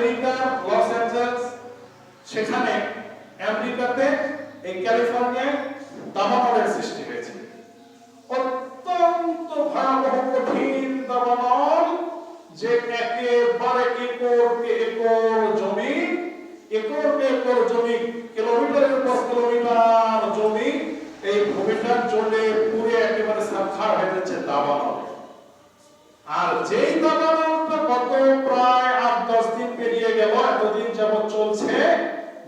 আমেরিকার Los Angeles, সেখানে আমেরিকাতে এই ক্যালিফোর্নিয়ায় দাবানলের সৃষ্টি হয়েছে। অত্যন্ত ভয়াবহ কঠিন দাবানল, যে একেবারে একর জমি, কিলোমিটারের পর কিলোমিটার জমি, এই ভূমিটা জ্বলে পুড়ে একেবারে সাক্ষাৎ হয়ে যাচ্ছে দাবানল। আর যেই দাবানলটা গত প্রায় 8-10 দিন পেরিয়ে গেল, এতদিন যাবত চলছে,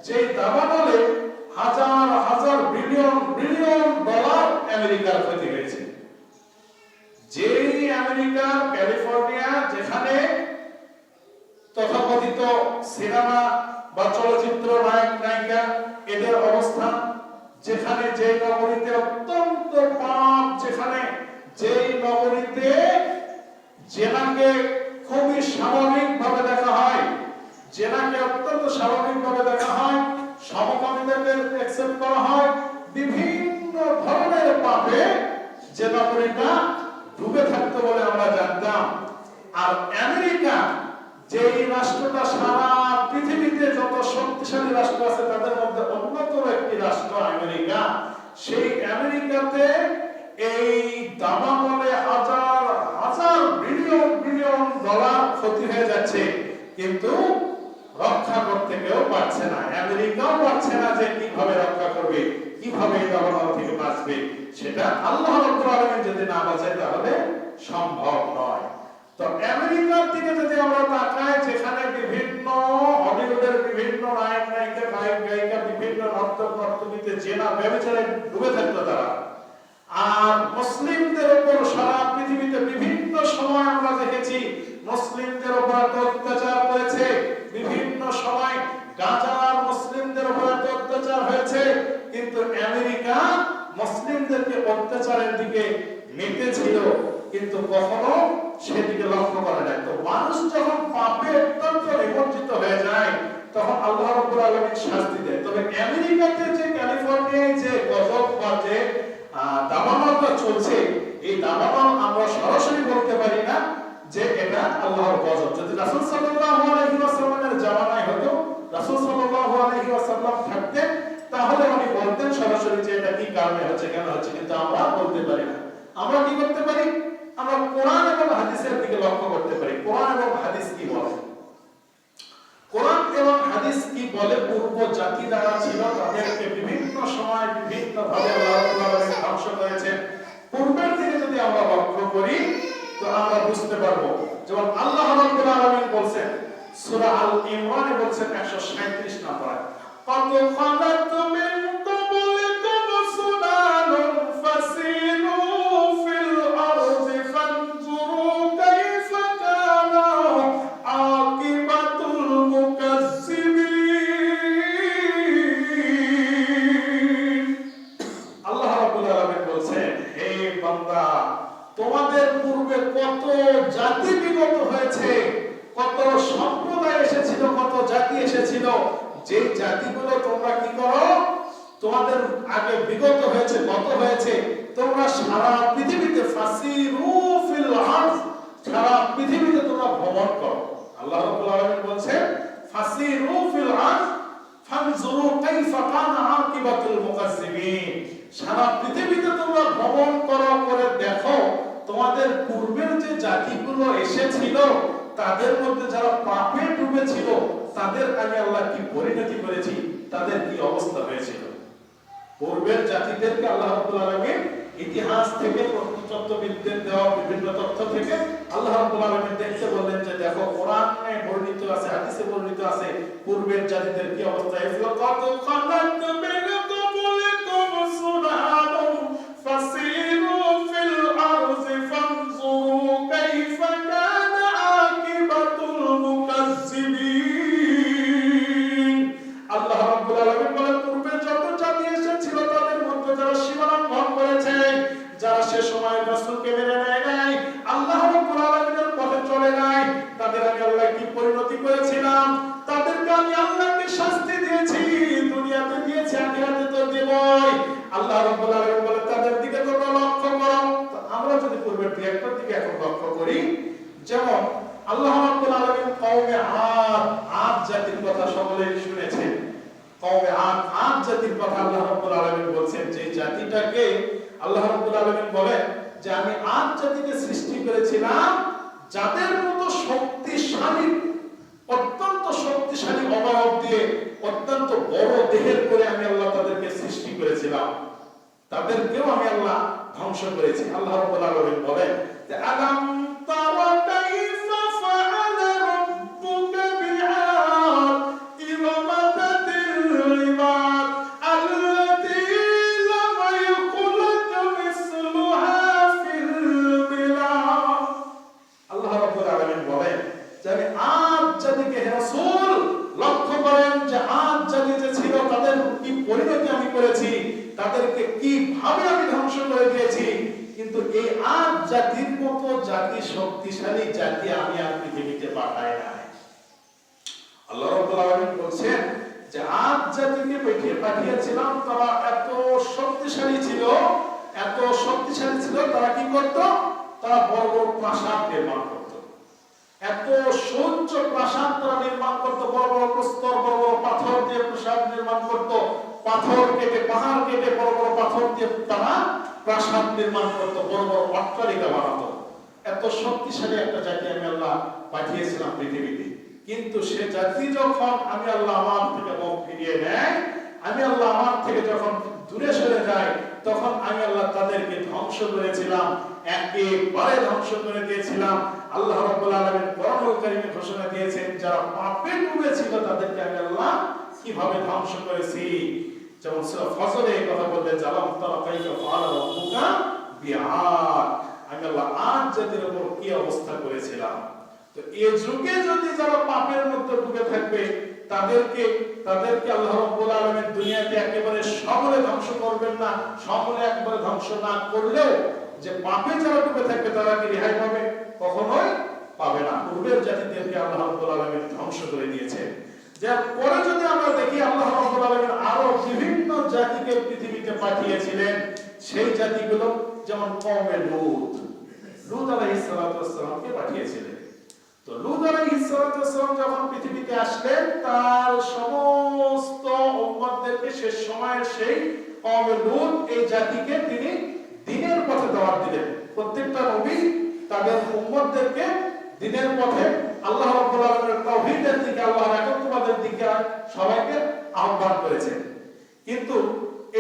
যেই দাবানলে হাজার হাজার বিলিয়ন ডলার আমেরিকার ক্ষতি হয়েছে। যেই আমেরিকার ক্যালিফোর্নিয়া, যেখানে তথাকথিত সিনেমা বা চলচ্চিত্র নায়ক নায়িকা এদের অবস্থান, যেখানে যেই নগরীতে অত্যন্ত পাপ, যেখানে যেই নগরীতে জেনাকে খুবই স্বাভাবিকভাবে দেখা হয়, জেনাকে অত্যন্ত স্বাভাবিকভাবে দেখা হয়, সমকামীদেরকে অ্যাকসেপ্ট করা হয়, বিভিন্ন ধরনের পাপে যে নগরীটা ডুবে থাকতো বলে আমরা জানতাম। আর আমেরিকা, যেই রাষ্ট্রটা সারা পৃথিবীতে যত শক্তিশালী রাষ্ট্র আছে তাদের মধ্যে অন্যতম একটি রাষ্ট্র আমেরিকা, সেই আমেরিকাতে এই দাবানলে হাজার হাজার বিলিয়ন ডলার ক্ষতি হয়ে যাচ্ছে, কিন্তু রক্ষা করতে কেউ পারছে না। আমেরিকাও পারছে না যে কিভাবে রক্ষা করবে, কিভাবে এই দাবানল থেকে বাঁচবে। সেটা আল্লাহ রাব্বুল আলামিন যদি না বাঁচায় তাহলে সম্ভব নয়। তো আমেরিকার দিকে যদি আমরা তাকাই, যেখানে বিভিন্ন হলিউডের বিভিন্ন নায়ক নায়িকা, গায়ক গায়িকা বিভিন্ন নর্তকীতে জেনা ব্যভিচারে ডুবে থাকতো তারা, আর মুসলিমদের উপর সারা পৃথিবীতে বিভিন্ন সময় আমরা দেখেছি মুসলিমদের উপর অত্যাচার করেছে, বিভিন্ন সময় গাজার মুসলিমদের উপর অত্যাচার হয়েছে, কিন্তু আমেরিকা মুসলিমদেরকে অত্যাচারের দিকে নিতেছিল, কিন্তু কখনো সেদিকে লক্ষ্য করে নাই। তো মানুষ যখন পাপে অত্যন্ত নিমজ্জিত হয়ে যায়, তখন আল্লাহ রাব্বুল আলামিন শাস্তি দেয়। তবে আমেরিকাতে যে ক্যালিফোর্নিয়ায় যে গজব বা যে দাবানলটা চলছে, এই দাবানল আমরা সরাসরি বলতে পারি না যে এটা আল্লাহর গজব। যদি রাসূল সাল্লাল্লাহু আলাইহি ওয়াসাল্লামের জামানায় হতো, রাসূল সাল্লাল্লাহু আলাইহি ওয়াসাল্লাম থাকতেন, তাহলে উনি বলতেন সরাসরি যে এটা কি কারণে হচ্ছে, কেন হচ্ছে, কিন্তু আমরা বলতে পারি না। আমরা কি করতে পারি? আমরা কোরআন এবং হাদিসের দিকে লক্ষ্য করতে পারি। কোরআন এবং হাদিস কি বলে? কোরআন এবং হাদিস কি বলে? পূর্ব জাতি যারা ছিল তাদেরকে বিভিন্ন সময় বিভিন্ন ভাবে আল্লাহ রাব্বুল আলামিন ধ্বংস করেছেন। পূর্বের দিকে যদি আমরা লক্ষ্য করি তো আমরা বুঝতে পারবো। যেমন আল্লাহ রাব্বুল আলামিন বলেন সূরা আল ইমরানে বলেন 137 নম্বর আয়াত, قد خلت من قبلكم سنن فسيروا في الأرض فانظروا كيف كان عاقبة المكذبين। আল্লাহ রাব্বুল আলামিন বলেন, হে বান্দা, তোমাদের পূর্বে কত জাতি বিগত হয়েছে, কত সম্প্রদায় এসেছিল, কত জাতি এসেছিল, যে জাতিগুলো তোমরা কি করো, তোমাদের আগে বিগত হয়েছে, গত হয়েছে, তোমরা সারা পৃথিবীতে ফাসিরু ফিল আরদ, সারা পৃথিবীতে তোমরা ভ্রমণ করো। আল্লাহ রাব্বুল আলামিন বলেন ফাসিরু ফিল আরদ ফানজুরু কাইফা কানা আকিবাতুল মুকাজ্জিবিন, সারা পৃথিবীতে তোমরা ভ্রমণ করো, করে দেখো তোমাদের পূর্বের যে জাতিগুলো এসেছিল তাদের মধ্যে যারা পাপে ডুবেছিল তাদের আমি আল্লাহ কি পরিণতি করেছি, তাদের কি অবস্থা হয়েছিল। পূর্বের জাতিদেরকে আল্লাহ রাব্বুল আলামিন ইতিহাস থেকে, প্রত্নতত্ত্ববিদদের দেওয়া বিভিন্ন তথ্য থেকে আল্লাহ রাব্বুল আলামিন দেখতে বললেন যে দেখো কোরআনে বর্ণিত আছে, হাদিসে বর্ণিত আছে পূর্বের জাতিদের কি অবস্থা হয়েছিল। কত খালাত মিন ক্বাবলিকুম সুনানুন ফাসিরু ফিল আরদি ফানজুরু কাইফা কানা আকিবাতুল মুকাজ্জিবিন। আল্লাহ রাব্বুল আলামিন বলেন পূর্বে যত জাতি এসেছিল তাদের মধ্যে যারা সীমালঙ্ঘন করেছে, যারা সে সময় রাসূলকে মেনে নেয় নাই, আল্লাহ রাব্বুল আলামিনের পথে চলে নাই, তাদের আমি আল্লাহ কি পরিণতি করেছিলাম, তাদেরকে আমি আল্লাহকে শাস্তি দিয়েছি, দুনিয়াতে দিয়েছি, আখিরাতে কথা সকলেই শুনেছেন। কওমে আদ জাতির কথা আল্লাহ রাব্বুল আলামিন বলছেন, যে জাতিটাকে আল্লাহ রাব্বুল আলামিন বলেন যে আমি আদ জাতিকে সৃষ্টি করেছিলাম যাদের মতো শক্তিশালী, অত্যন্ত শক্তিশালী অবয়ব দিয়ে, অত্যন্ত বড় দেহের করে আমি আল্লাহ তাদেরকে সৃষ্টি করেছিলাম, তাদেরকেও আমি আল্লাহ ধ্বংস করেছি। আল্লাহ রাব্বুল আলামিন বলেন যে আলাম তারা কাইফা ফাআলা রাব্বুকা বিআদ ইরামা যাতিল ইমাদ আল্লাতী লাম ইখলাক মিসলুহা ফিল বিলাদ। আল্লাহ রাব্বুল আলামিন বলেন যে আমি আদ জাতিকে, হে রাসূল, লক্ষ্য করেন যে আদ জাতি যে ছিল তাদের কি পরিণতি আমি করেছি, তাদেরকে কিভাবে আমি ধ্বংস করে দিয়েছি। কিন্তু এই আদ জাতির মতো জাতি, শক্তিশালী জাতি আমি আর পৃথিবীতে পাঠাই নাই। আল্লাহ রাব্বুল আলামিন বলছেন যে আদ জাতিকে পাঠিয়েছিলাম, তারা এত শক্তিশালী ছিল, এত শক্তিশালী ছিল, তারা কি করত? তারা বড় বড় প্রাসাদ নির্মাণ করত, এত সুউচ্চ প্রাসাদ তারা নির্মাণ করত, বড় বড় প্রস্তর, বড় বড় পাথর দিয়ে প্রাসাদ নির্মাণ করত, পাথর কেটে, পাহাড় কেটে বড় বড় পাথর দিয়ে তারা প্রাসাদ নির্মাণ করত, বড় বড় অট্টালিকা বানাতো। এত শক্তিশালী একটা জাতি আমি আল্লাহ পাঠিয়েছিলাম পৃথিবীতে। কিন্তু সে জাতি যখন আমি আল্লাহ আমার থেকে মুখ ফিরিয়ে নেয়, আমি আল্লাহ আমার থেকে যখন দূরে সরে যায়, তখন আমি আল্লাহ তাদেরকে ধ্বংস করেছিলাম, একেবারে ধ্বংস করে দিয়েছিলাম। আল্লাহ রাব্বুল আলামিন কোরআনুল কারীমে ঘোষণা দিয়েছেন, যারা পাপে ডুবেছিল তাদেরকে আমি আল্লাহ কিভাবে ধ্বংস করেছি। যেমন সূরা ফজরে এই কথা বললেন, জালাম তারা কাইফা ফাআলা রাব্বুকা বিআদ, আমি আল্লাহ আদ জাতির উপর কি অবস্থা করেছিলাম। তো এই যুগে যদি যারা পাপের মধ্যে ডুবে থাকবে, তাদেরকে আল্লাহ রাব্বুল আলামিন দুনিয়াতে একেবারে সকলে ধ্বংস করবেন না। সকলে একবারে ধ্বংস না করলেও যে পাপে যারা ডুবে থাকবে তারা কি রেহাই পাবে? কখনোই পাবে না। পূর্বের জাতিদেরকে আল্লাহ রাব্বুল আলামিন ধ্বংস করে দিয়েছেন। যার পরে যদি আমরা দেখি আল্লাহ রাব্বুল আলামিন আরো বিভিন্ন জাতিকে পৃথিবীতে পাঠিয়েছিলেন। সেই জাতিগুলো যেমন কওমে লূত, লূত আলাইহিস সালাতু ওয়াস সালামকে পাঠিয়েছিলেন। তো লূত আলাইহিস সালাতু ওয়াস সালাম যখন পৃথিবীতে আসলেন, তার সমস্ত উম্মতদেরকে শেষ সময়ের সেই কওমে লূত এই জাতিকে তিনি দ্বীনের পথে দাওয়াত দিলেন। প্রত্যেকটা নবী তাদের উম্মতদেরকে দ্বীনের পথে, আল্লাহ রাব্বুল আলামিনের তাওহীদের দিকে, আল্লাহর একত্ববাদের দিকে সবাইকে আহ্বান করেছেন। কিন্তু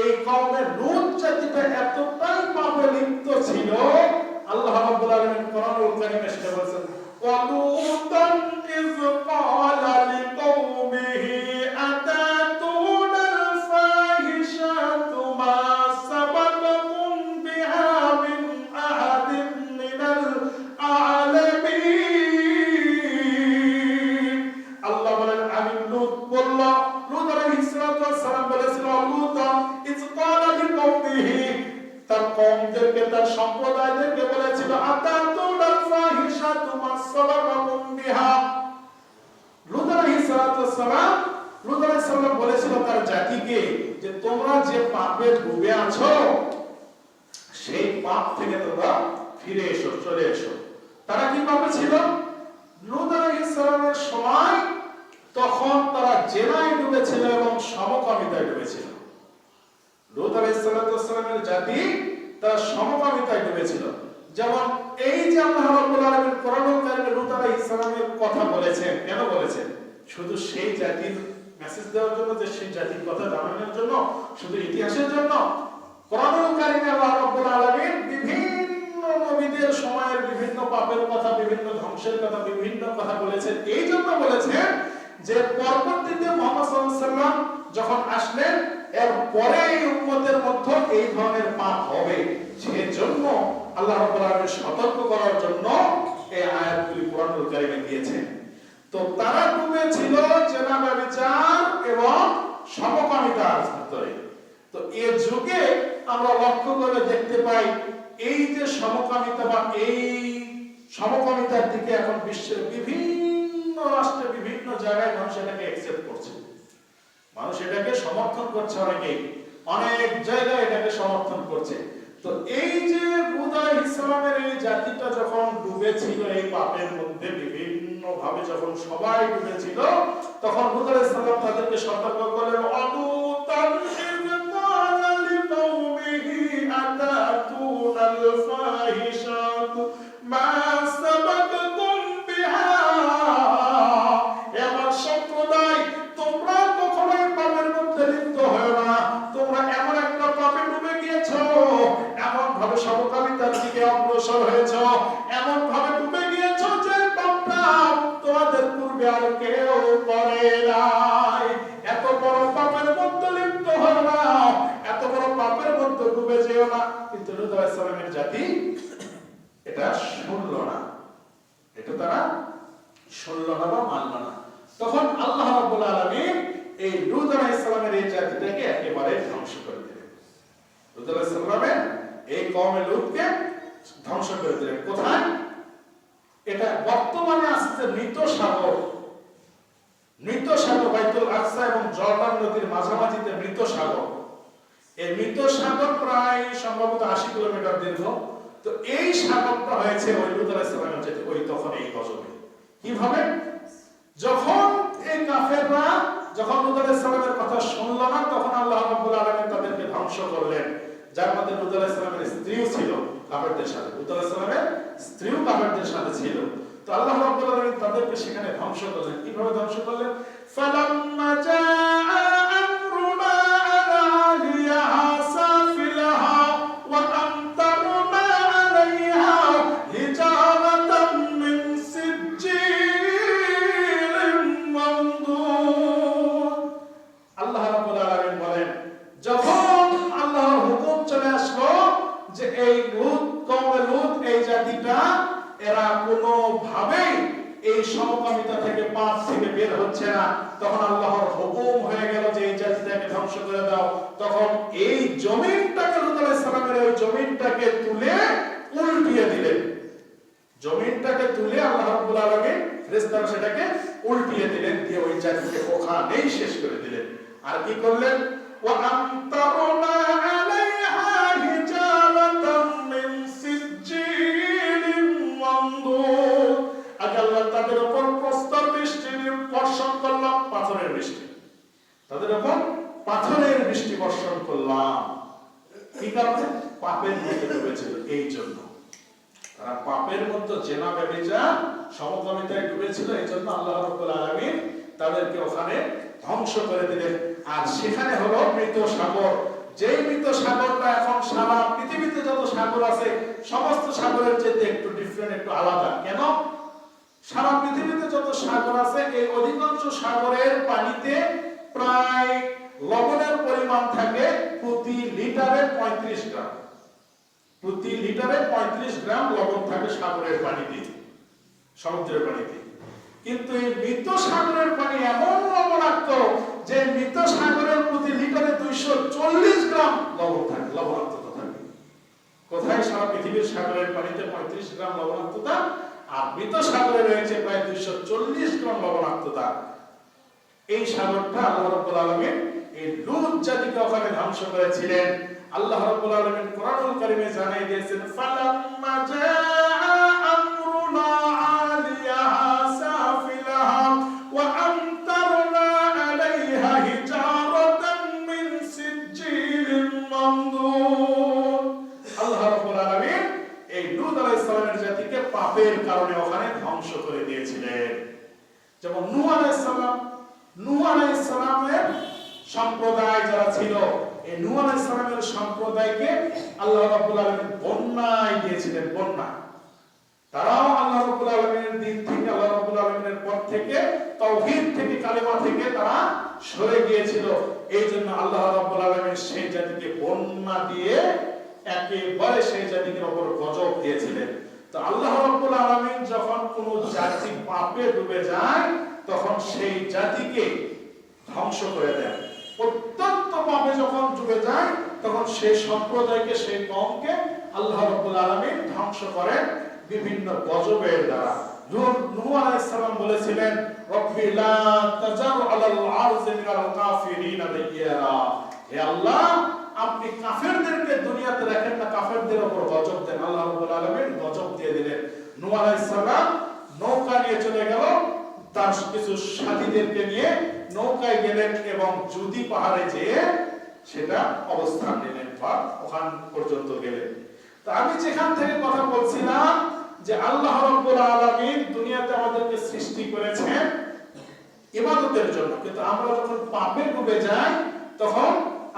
এই কওমে লূত জাতিটা এতটাই পাপে লিপ্ত ছিল, আল্লাহ রাব্বুল আলামিন কোরআনুল কারীমে সেটা বলেছেন, ওয়ালুতান ইয ক্বালা লিকওমিহি আতাতুনাল ফাহিশাতু মা সাবাকাকুম বিহা মিন আহাদিন মিনাল আলামিন। আল্লাহ বলেন, আমি লূত বলল, লূত আলাইহিস সালাম বলেছিল, লূত ইয ক্বালা লিকওমিহি, তার কওমদেরকে, তার সম্প্রদায়দেরকে বলেছিল, আতাতুনাল ফাহিশাতু মা সাবাকাকুম বিহা। লূত আলাইহিস সালাম বলেছিল তার জাতিকে যে তোমরা যে পাপে ডুবে আছো, সেই পাপ থেকে তোমরা ফিরে এসো, চলে এসো। তারা কি পাপে ছিল? লূত আলাইহিস সালামের সময় তখন তারা জেনায় ডুবেছিল এবং সমকামিতায় ডুবেছিল। লূত আলাইহিস সালামের জাতি তারা সমকামিতায় ডুবেছিল। যেমন এই যে আল্লাহ রাব্বুল আলামিন কোরআনুল কারীমে লূত আলাইহিস সালামের কথা বলেছেন, কেন বলেছেন? শুধু সেই জাতির মেসেজ দেওয়ার জন্য, যে সেই জাতির কথা জানানোর জন্য, শুধু ইতিহাসের জন্য? কোরআনুল কারীমে আল্লাহ রাব্বুল আলামিন বিভিন্ন নবীদের সময়ের বিভিন্ন পাপের কথা, বিভিন্ন ধ্বংসের কথা, বিভিন্ন কথা বলেছেন। এই জন্য বলেছেন যে পরবর্তীতে মুহাম্মদ সাল্লাল্লাহু আলাইহি ওয়াসাল্লাম যখন আসলেন, এর পরে এই উম্মতের মধ্যে এই ধরনের পাপ হবে, সেজন্য আল্লাহ রাব্বুল আলামিন সতর্ক করার জন্য এই আয়াতগুলি কোরআনুল কারীমে দিয়েছেন। তো তারা ডুবেছিল জেনা, ব্যভিচার এবং সমকামিতার ভিতরে। তো এই যুগে আমরা লক্ষ্য করে দেখতে পাই, এই যে সমকামিতা বা এই সমকামিতার দিকে এখন বিশ্বের বিভিন্ন রাষ্ট্রে, বিভিন্ন জায়গায় মানুষ এটাকে অ্যাকসেপ্ট করছে, মানুষ এটাকে সমর্থন করছে, অনেক জায়গায় এটাকে সমর্থন করছে। তো এই যে লূত আলাইহিস সালামের এই জাতিটা যখন ডুবেছিল এই পাপের মধ্যে, বিভিন্ন ভাবে যখন সবাই ডুবেছিল, তখন লূত আলাইহিস করে নাই। এত বড় পাপের মধ্যে লিপ্ত হয় না, এত বড় পাপের মধ্যে ডুবে যেও না। কিন্তু লূত আলাইহিস সালামের জাতি এটা শুনল না, এটা তারা শুনল না বা মানল না। তখন আল্লাহ রাব্বুল আলামিন এই লূত আলাইহিস সালামের এই জাতিটাকে একেবারে ধ্বংস করে দিলেন। লূত আলাইহিস সালামের এই কওমে লূতকে ধ্বংস করে দিলেন। কোথায়? এটা বর্তমানে আছে মৃত সাগর, মৃত সাগর বাইতুল আকসা এবং জর্ডান নদীর মাঝামাঝিতে মৃত সাগর। এই মৃত সাগর প্রায় সম্ভবত 80 কিলোমিটার দীর্ঘ। তো এই সাগরটা হয়েছে ওই লূত আলাইহিস সালামের যেতে ওই তখন এই গজবে। কিভাবে? যখন এই কাফেররা যখন লূত আলাইহিস সালামের কথা শুনল না, তখন আল্লাহ রাব্বুল আলামিন তাদেরকে ধ্বংস করলেন। যার মধ্যে লূত আলাইহিস সালামের স্ত্রীও ছিল কাফেরদের সাথে, লূত আলাইহিস সালামের স্ত্রীও কাফেরদের সাথে ছিল। তো আল্লাহ রাব্বুল আলামিন তাদেরকে সেখানে ধ্বংস করলেন। কিভাবে ধ্বংস করলেন? ফালাম্মা জাআ আমরুনা আলাইহা সাফিলাহা ওয়া আমতারনা আলাইহা হিজারাতাম মিন সিজ্জিলিন মানদুদ। আল্লাহ রাব্বুল আলামিন বলেন, যখন আল্লাহর হুকুম চলে আসলো যে এই লূত কওমে লূত এই জাতিটা এরা কোনোভাবেই এই সমকামিতা থেকে পাপ থেকে বের হচ্ছে না, তখন আল্লাহর হুকুম হয়ে গেল যে এই জাতিটাকে ধ্বংস করে দাও। তখন এই জমিনটাকে লূত আলাইহিস সালামের ওই জমিনটাকে তুলে উল্টিয়ে দিলেন। জমিনটাকে তুলে আল্লাহ রাব্বুল আলামিন ফেরেশতারা সেটাকে উল্টিয়ে দিলেন, দিয়ে ওই জাতিকে ওখানেই শেষ করে দিলেন। আর কি করলেন? ওয়া আমতারনা আলাইহা হিজারাতাম মিন সিজ্জিলিন মানদুদ। আল্লাহ তাদের উপর প্রস্তর বৃষ্টি বর্ষণ করলাম, পাথরের বৃষ্টি, তাদের উপর পাথরের বৃষ্টি বর্ষণ করলাম। কি কারণে? পাপের মধ্যে ডুবেছিল। এই জন্য তারা পাপের মধ্যে জেনা ব্যভিচার সমকামিতায় ডুবেছিল। এই জন্য আল্লাহ রাব্বুল আলামিন তাদেরকে ওখানে ধ্বংস করে দিলেন। আর সেখানে হলো মৃত সাগর, যেই মৃত সাগরটা এখন সারা পৃথিবীতে যত সাগর আছে সমস্ত সাগরের চেয়ে একটু ডিফারেন্ট, একটু আলাদা। কেন? সারা পৃথিবীতে যত সাগর আছে এই অধিকাংশ সাগরের পানিতে প্রায় লবণের পরিমাণ থাকে প্রতি লিটারে 35 গ্রাম। প্রতি লিটারে 35 গ্রাম লবণ থাকে সাগরের পানিতে, সমুদ্রের পানিতে। কিন্তু এই মৃত সাগরের পানি এমন লবণাক্ত যে মৃত সাগরের প্রতি লিটারে 240 গ্রাম লবণ থাকে, লবণাক্ততা থাকে। কোথায়? সারা পৃথিবীর সাগরের পানিতে 35 গ্রাম লবণাক্ততা, আর মৃত সাগরে রয়েছে প্রায় 240 গ্রাম লবণাক্ততা। এই সাগরটা আল্লাহ রাব্বুল আলামিন এই লূত জাতিকে ওখানে ধ্বংস করেছিলেন। আল্লাহ রাব্বুল আলামিন কোরআনুল কারীমে জানিয়ে দিয়েছেন, ফালাম্মা জাআ আমরুনা আলিয়াহা সাফিলাহা ওয়া আমতারনা আলাইহা হিজারাতাম মিন সিজ্জিলিন মানদুদ। আল্লাহ রাব্বুল আলামিন এই লূত আলাইহিস সালামের জাতিকে পাপের কারণে ওখানে ধ্বংস করে দিয়েছিলেন। যেমন নূহ আলাইহিস সালাম, নূহ আলাইহিস সালামের সম্প্রদায় যারা ছিল, এই নূহ আলাইহিস সালামের সম্প্রদায়কে আল্লাহ রাব্বুল আলামিন বন্যায় দিয়েছিলেন, বন্যা। তারাও আল্লাহ রাব্বুল আলামিনের দিন থেকে, আল্লাহ রাব্বুল আলামিনের পথ থেকে, তাওহীদ থেকে, কালেমা থেকে তারা সরে গিয়েছিল। এই জন্য আল্লাহ রাব্বুল আলামিন সেই জাতিকে বন্যা দিয়ে একেবারে সেই জাতির উপর গজব দিয়েছিলেন। তো আল্লাহ রাব্বুল আলামিন যখন কোন জাতি পাপে ডুবে যায় তখন সেই জাতিকে ধ্বংস করে দেন। অত্যন্ত পাপে যখন ডুবে যায় তখন সেই সম্প্রদায়কে, সেই কওমকে আল্লাহ রাব্বুল আলামিন ধ্বংস করেন বিভিন্ন গজবের দ্বারা। নূহ আলাইহিস সালাম বলেছিলেন, রব্বি লা তাজার আলাল আরজি মিনাল কাফিরিনা দাইয়ারা। হে আল্লাহ, আপনি কাফেরদেরকে দুনিয়াতে রাখেন না, কাফেরদের উপর গজব দেন। আল্লাহ রাব্বুল আলামিন গজব দিয়ে দিলেন। নূহ আলাইহিস সালাম নৌকা নিয়ে চলে গেল, তার কিছু সাথীদেরকে নিয়ে নৌকায় গেলেন এবং জুদি পাহাড়ে যেয়ে সেটা অবস্থান নিলেন বা ওখান পর্যন্ত গেলেন। তো আমি যেখান থেকে কথা বলছিলাম যে আল্লাহ রাব্বুল আলামিন দুনিয়াতে আমাদেরকে সৃষ্টি করেছেন ইবাদতের জন্য, কিন্তু আমরা যখন পাপে ডুবে যাই তখন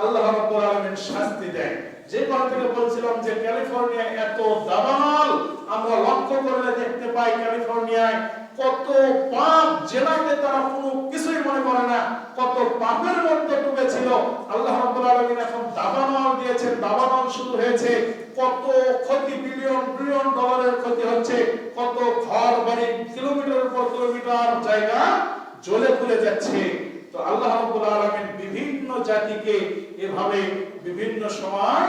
আল্লাহ রাব্বুল আলামিন শাস্তি দেন। যে কথা থেকে বলছিলাম যে ক্যালিফোর্নিয়ায় এত দাবানল, আমরা লক্ষ্য করলে দেখতে পাই ক্যালিফোর্নিয়ায় কত পাপ জেনাকে তারা কোনো কিছুই মনে করে না, কত পাপের মধ্যে ডুবেছিল। আল্লাহ রাব্বুল আলামিন এখন দাবানল দিয়েছেন, দাবানল শুরু হয়েছে, কত ক্ষতি, বিলিয়ন বিলিয়ন ডলারের ক্ষতি হচ্ছে, কত ঘর বাড়ি কিলোমিটারের পর কিলোমিটার জায়গা জ্বলে পুড়ে যাচ্ছে। তো আল্লাহ রাব্বুল আলামিন বিভিন্ন জাতিকে এভাবে বিভিন্ন সময়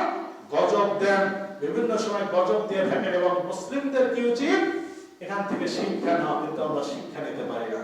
গজব দেন, বিভিন্ন সময় গজব দিয়ে থাকেন, এবং মুসলিমদের কি উচিত এখান থেকে শিক্ষা নেওয়া, কিন্তু আমরা শিক্ষা নিতে পারি না।